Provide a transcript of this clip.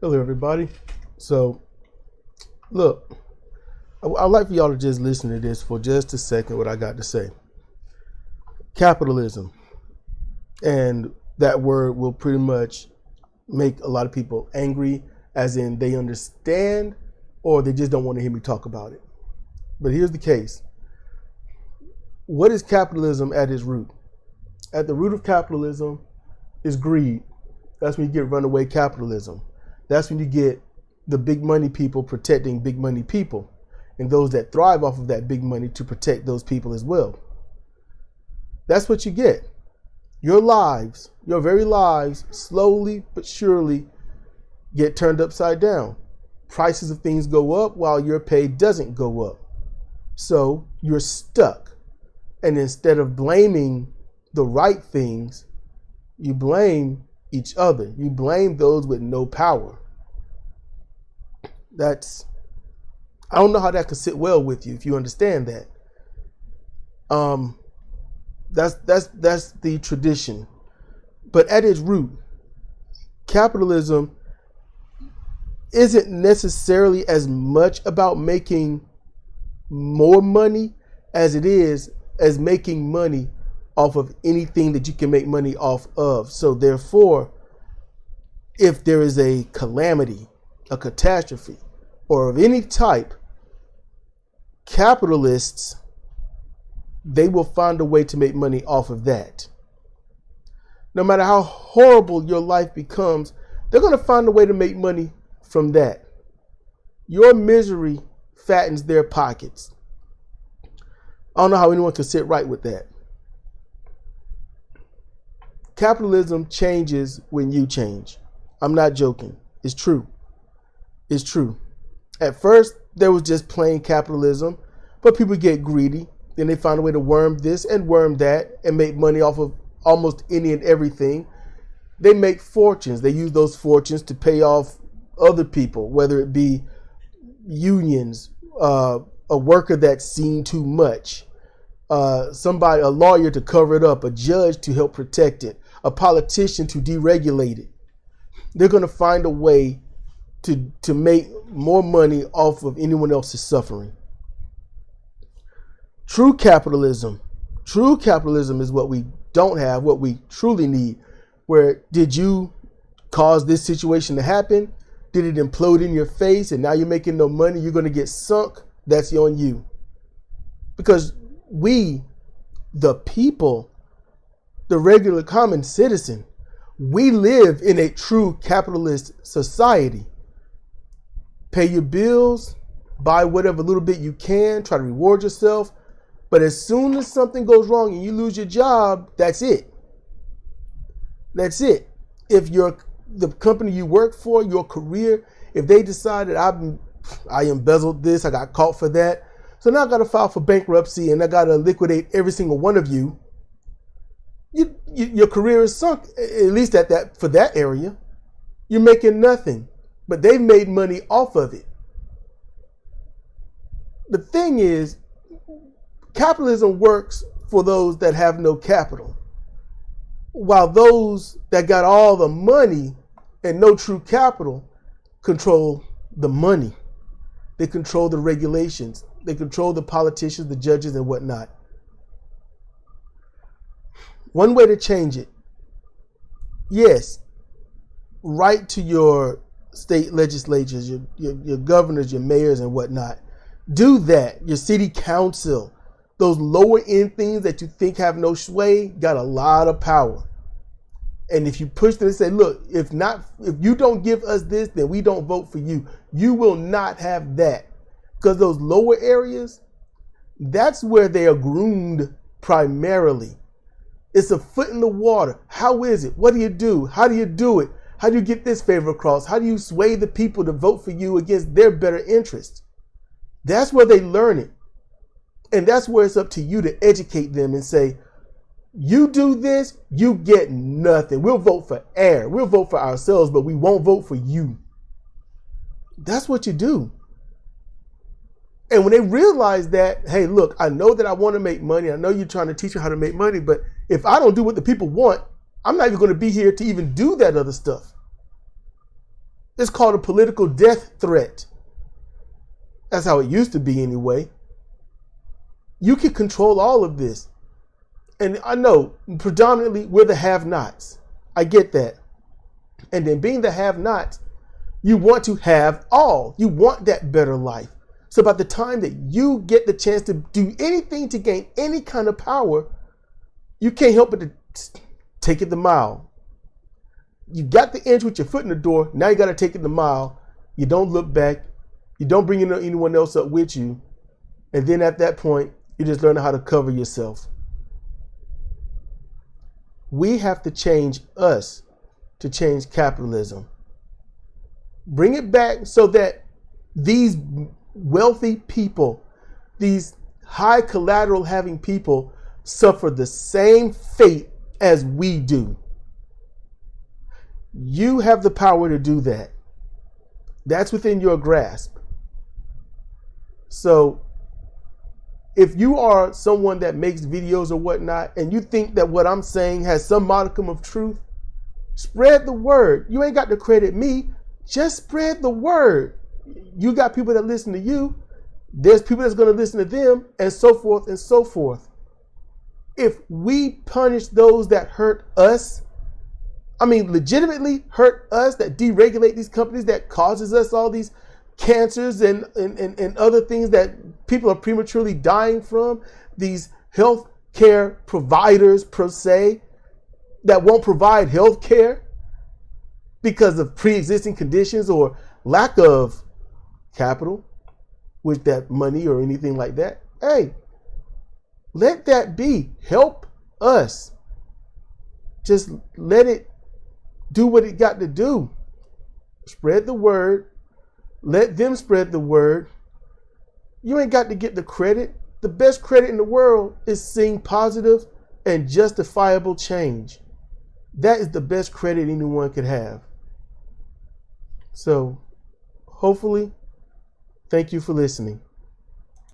Hello, everybody. So, look, I'd like for y'all to just listen to this for just a second, what I got to say. Capitalism. And that word will pretty much make a lot of people angry, as in they understand or they just don't want to hear me talk about it. But here's the case. What is capitalism at its root? At the root of capitalism is greed. That's when you get runaway capitalism. That's when you get the big money people protecting big money people, and those that thrive off of that big money to protect those people as well. That's what you get. Your lives, your very lives, slowly but surely get turned upside down. Prices of things go up while your pay doesn't go up. So you're stuck. And instead of blaming the right things, you blame each other. You blame those with no power. I don't know how that could sit well with you if you understand that. That's the tradition. But at its root, capitalism isn't necessarily as much about making more money as it is as making money off of anything that you can make money off of. So therefore, if there is a calamity, a catastrophe, or of any type, capitalists, they will find a way to make money off of that. No matter how horrible your life becomes, they're going to find a way to make money from that. Your misery fattens their pockets. I don't know how anyone can sit right with that. Capitalism changes when you change. I'm not joking. It's true. It's true. At first, there was just plain capitalism, but people get greedy. Then they find a way to worm this and worm that and make money off of almost any and everything. They make fortunes. They use those fortunes to pay off other people, whether it be unions, a worker that's seen too much, a lawyer to cover it up, a judge to help protect it, a politician to deregulate it. They're going to find a way to make more money off of anyone else's suffering. True capitalism is what we don't have, what we truly need. Where did you cause this situation to happen? Did it implode in your face and now you're making no money? You're going to get sunk. That's on you. Because we, the people, the regular common citizen, we live in a true capitalist society. Pay your bills, buy whatever little bit you can, try to reward yourself. But as soon as something goes wrong and you lose your job, that's it. That's it. If the company you work for, your career, if they decide that I embezzled this, I got caught for that, so now I got to file for bankruptcy and I got to liquidate every single one of you, your career is sunk, at least for that area. You're making nothing, but they've made money off of it. The thing is, capitalism works for those that have no capital, while those that got all the money and no true capital control the money. They control the regulations. They control the politicians, the judges, and whatnot. One way to change it, yes, write to your state legislatures, your governors, your mayors, and whatnot. Do that. Your city council. Those lower end things that you think have no sway got a lot of power. And if you push them and say, look, if you don't give us this, then we don't vote for you. You will not have that. Because those lower areas, that's where they are groomed primarily. It's a foot in the water. How is it? What do you do? How do you do it? How do you get this favor across? How do you sway the people to vote for you against their better interests? That's where they learn it. And that's where it's up to you to educate them and say, you do this, you get nothing. We'll vote for air. We'll vote for ourselves, but we won't vote for you. That's what you do. And when they realize that, hey, look, I know that I want to make money. I know you're trying to teach me how to make money, but if I don't do what the people want, I'm not even going to be here to even do that other stuff. It's called a political death threat. That's how it used to be anyway. You can control all of this. And I know predominantly we're the have-nots. I get that. And then being the have-nots, you want to have all. You want that better life. So by the time that you get the chance to do anything to gain any kind of power, you can't help but to take it the mile. You got the inch with your foot in the door. Now you got to take it the mile. You don't look back. You don't bring anyone else up with you. And then at that point, you just learn how to cover yourself. We have to change us to change capitalism. Bring it back so that these wealthy people, these high collateral having people, suffer the same fate as we do. You have the power to do that. That's within your grasp. So if you are someone that makes videos or whatnot, and you think that what I'm saying has some modicum of truth, spread the word. You ain't got to credit me. Just spread the word. You got people that listen to you. There's people that's going to listen to them, and so forth and so forth. If we punish those that hurt us, I mean, legitimately hurt us, that deregulate these companies, that causes us all these cancers and other things that people are prematurely dying from, these health care providers per se that won't provide health care because of pre-existing conditions or lack of capital with that money or anything like that. Hey, let that be. Help us. Just let it do what it got to do. Spread the word. Let them spread the word. You ain't got to get the credit. The best credit in the world is seeing positive and justifiable change. That is the best credit anyone could have. So, hopefully, thank you for listening.